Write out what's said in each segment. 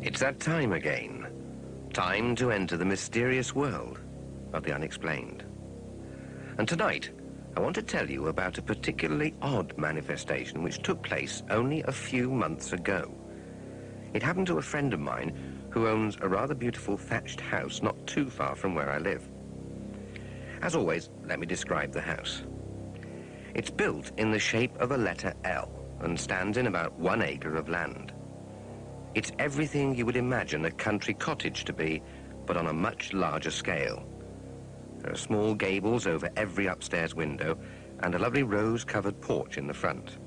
It's that time again. Time to enter the mysterious world of the unexplained. And tonight, I want to tell you about a particularly odd manifestation which took place only a few months ago. It happened to a friend of mine who owns a rather beautiful thatched house not too far from where I live. As always, let me describe the house. It's built in the shape of a letter L and stands in about 1 acre of land. It's everything you would imagine a country cottage to be, but on a much larger scale. There are small gables over every upstairs window and a lovely rose-covered porch in the front.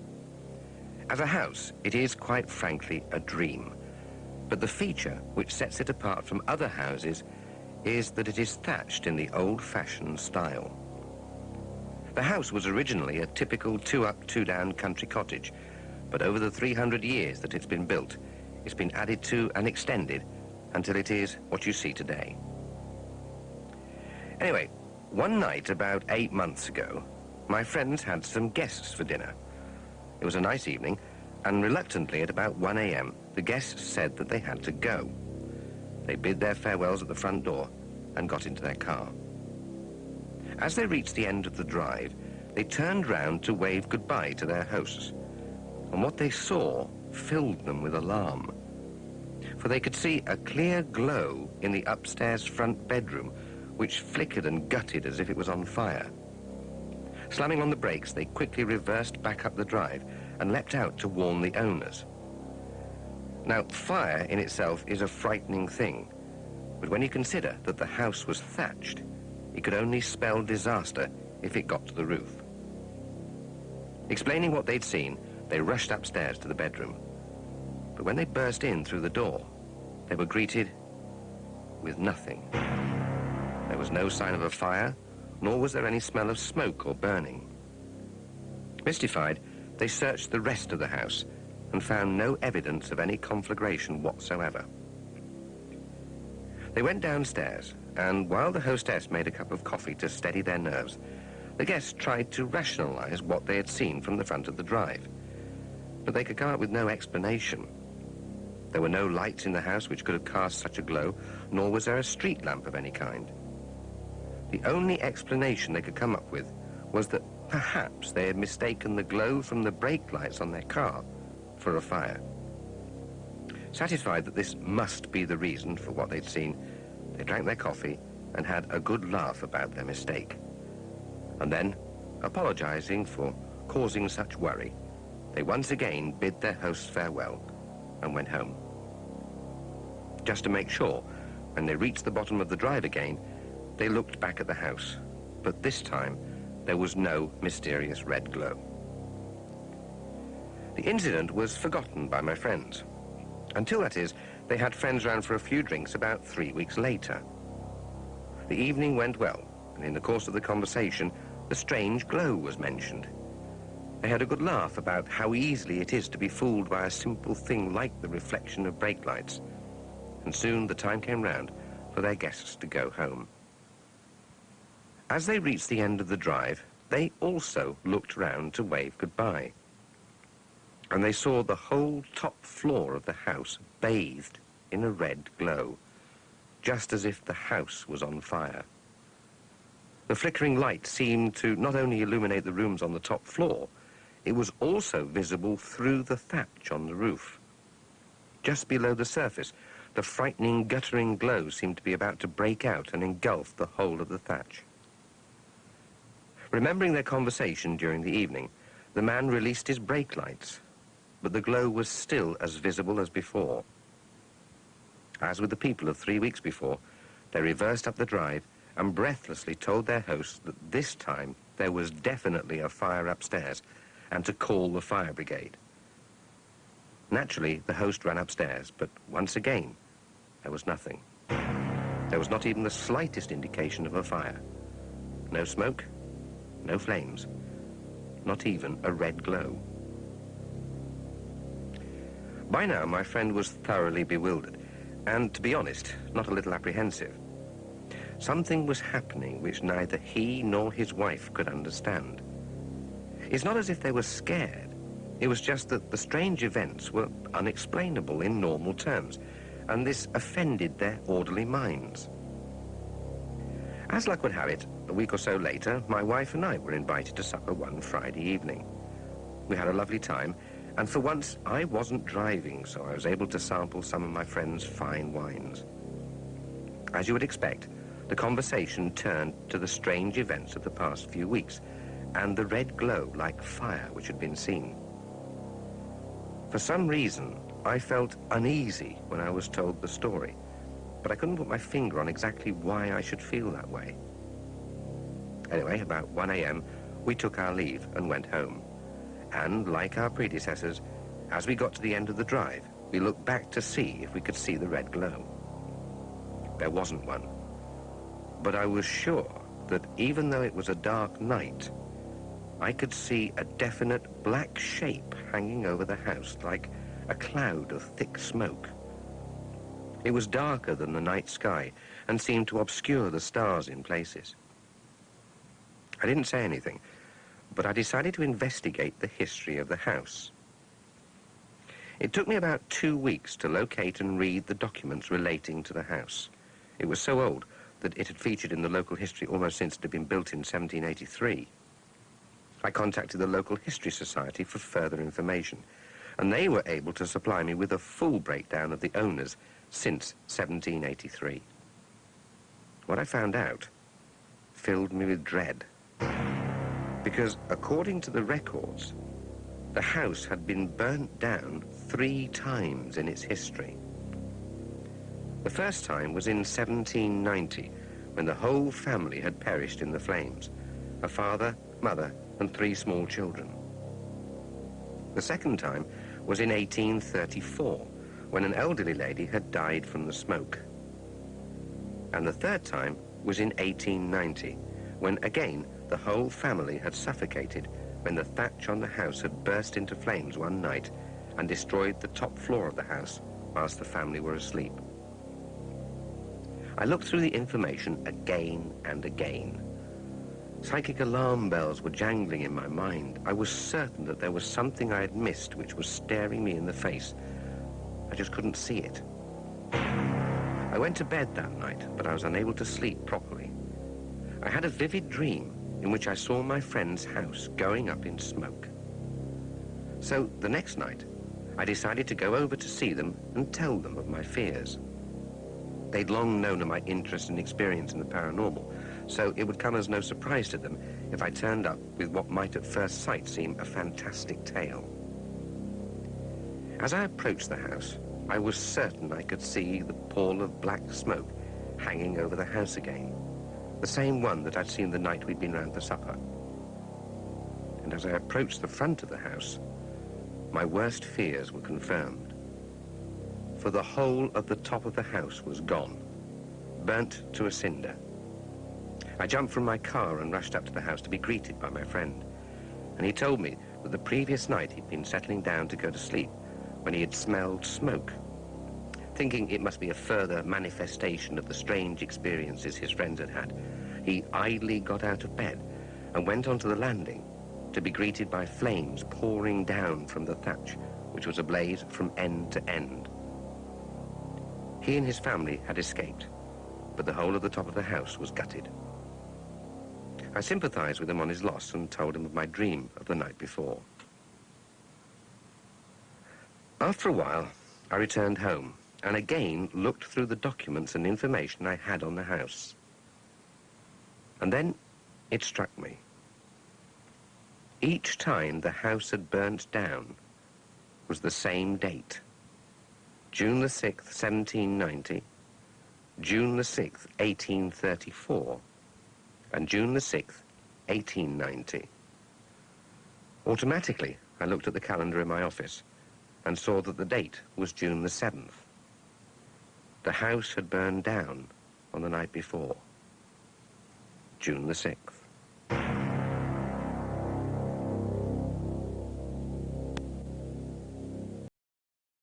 As a house, it is quite frankly a dream. But the feature which sets it apart from other houses is that it is thatched in the old-fashioned style. The house was originally a typical two-up, two-down country cottage, but over the 300 years that it's been built, it's been added to and extended until it is what you see today. Anyway, one night about 8 months ago, my friends had some guests for dinner. It was a nice evening, and reluctantly at about 1 a.m., the guests said that they had to go. They bid their farewells at the front door and got into their car. As they reached the end of the drive, they turned round to wave goodbye to their hosts, and what they saw filled them with alarm. For they could see a clear glow in the upstairs front bedroom, which flickered and gutted as if it was on fire. Slamming on the brakes, they quickly reversed back up the drive and leapt out to warn the owners. Now, fire in itself is a frightening thing, but when you consider that the house was thatched, it could only spell disaster if it got to the roof. Explaining what they'd seen, they rushed upstairs to the bedroom. But when they burst in through the door, they were greeted with nothing. There was no sign of a fire, nor was there any smell of smoke or burning. Mystified, they searched the rest of the house and found no evidence of any conflagration whatsoever. They went downstairs, and while the hostess made a cup of coffee to steady their nerves, the guests tried to rationalize what they had seen from the front of the drive. But they could come up with no explanation. There were no lights in the house which could have cast such a glow, nor was there a street lamp of any kind. The only explanation they could come up with was that perhaps they had mistaken the glow from the brake lights on their car for a fire. Satisfied that this must be the reason for what they'd seen, they drank their coffee and had a good laugh about their mistake. And then, apologizing for causing such worry, they once again bid their hosts farewell and went home. Just to make sure, when they reached the bottom of the drive again, they looked back at the house, but this time there was no mysterious red glow. The incident was forgotten by my friends, until, that is, they had friends round for a few drinks about 3 weeks later. The evening went well, and in the course of the conversation, the strange glow was mentioned. They had a good laugh about how easily it is to be fooled by a simple thing like the reflection of brake lights, and soon the time came round for their guests to go home. As they reached the end of the drive, they also looked round to wave goodbye, and they saw the whole top floor of the house bathed in a red glow, just as if the house was on fire. The flickering light seemed to not only illuminate the rooms on the top floor, it was also visible through the thatch on the roof. Just below the surface, the frightening, guttering glow seemed to be about to break out and engulf the whole of the thatch. Remembering their conversation during the evening, the man released his brake lights, but the glow was still as visible as before. As with the people of 3 weeks before, they reversed up the drive and breathlessly told their hosts that this time there was definitely a fire upstairs and to call the fire brigade. Naturally, the host ran upstairs, but once again, there was nothing. There was not even the slightest indication of a fire. No smoke, no flames, not even a red glow. By now, my friend was thoroughly bewildered, and, to be honest, not a little apprehensive. Something was happening which neither he nor his wife could understand. It's not as if they were scared. It was just that the strange events were unexplainable in normal terms, and this offended their orderly minds. As luck would have it, a week or so later, my wife and I were invited to supper one Friday evening. We had a lovely time, and for once I wasn't driving, so I was able to sample some of my friends' fine wines. As you would expect, the conversation turned to the strange events of the past few weeks and the red glow like fire which had been seen. For some reason, I felt uneasy when I was told the story, but I couldn't put my finger on exactly why I should feel that way. Anyway, about 1 a.m., we took our leave and went home. And, like our predecessors, as we got to the end of the drive, we looked back to see if we could see the red glow. There wasn't one. But I was sure that even though it was a dark night, I could see a definite black shape hanging over the house, like a cloud of thick smoke. It was darker than the night sky and seemed to obscure the stars in places. I didn't say anything, but I decided to investigate the history of the house. It took me about 2 weeks to locate and read the documents relating to the house. It was so old that it had featured in the local history almost since it had been built in 1783. I contacted the local history society for further information, and they were able to supply me with a full breakdown of the owners since 1783. What I found out filled me with dread, because according to the records, the house had been burnt down 3 times in its history. The first time was in 1790, when the whole family had perished in the flames, a father, mother, and 3 small children. The second time was in 1834, when an elderly lady had died from the smoke. And the third time was in 1890, when again the whole family had suffocated when the thatch on the house had burst into flames one night and destroyed the top floor of the house whilst the family were asleep. I looked through the information again and again. Psychic alarm bells were jangling in my mind. I was certain that there was something I had missed which was staring me in the face. I just couldn't see it. I went to bed that night, but I was unable to sleep properly. I had a vivid dream in which I saw my friend's house going up in smoke. So the next night, I decided to go over to see them and tell them of my fears. They'd long known of my interest and experience in the paranormal, so it would come as no surprise to them if I turned up with what might at first sight seem a fantastic tale. As I approached the house, I was certain I could see the pall of black smoke hanging over the house again, the same one that I'd seen the night we'd been round for supper. And as I approached the front of the house, my worst fears were confirmed. For the whole of the top of the house was gone, burnt to a cinder. I jumped from my car and rushed up to the house to be greeted by my friend. And he told me that the previous night he'd been settling down to go to sleep when he had smelled smoke. Thinking it must be a further manifestation of the strange experiences his friends had had, he idly got out of bed and went onto the landing to be greeted by flames pouring down from the thatch, which was ablaze from end to end. He and his family had escaped, but the whole of the top of the house was gutted. I sympathized with him on his loss and told him of my dream of the night before. After a while, I returned home and again looked through the documents and information I had on the house. And then it struck me. Each time the house had burnt down was the same date. June the 6th, 1790, June the 6th, 1834, and June the 6th, 1890. Automatically, I looked at the calendar in my office and saw that the date was June the 7th. The house had burned down on the night before, June the 6th.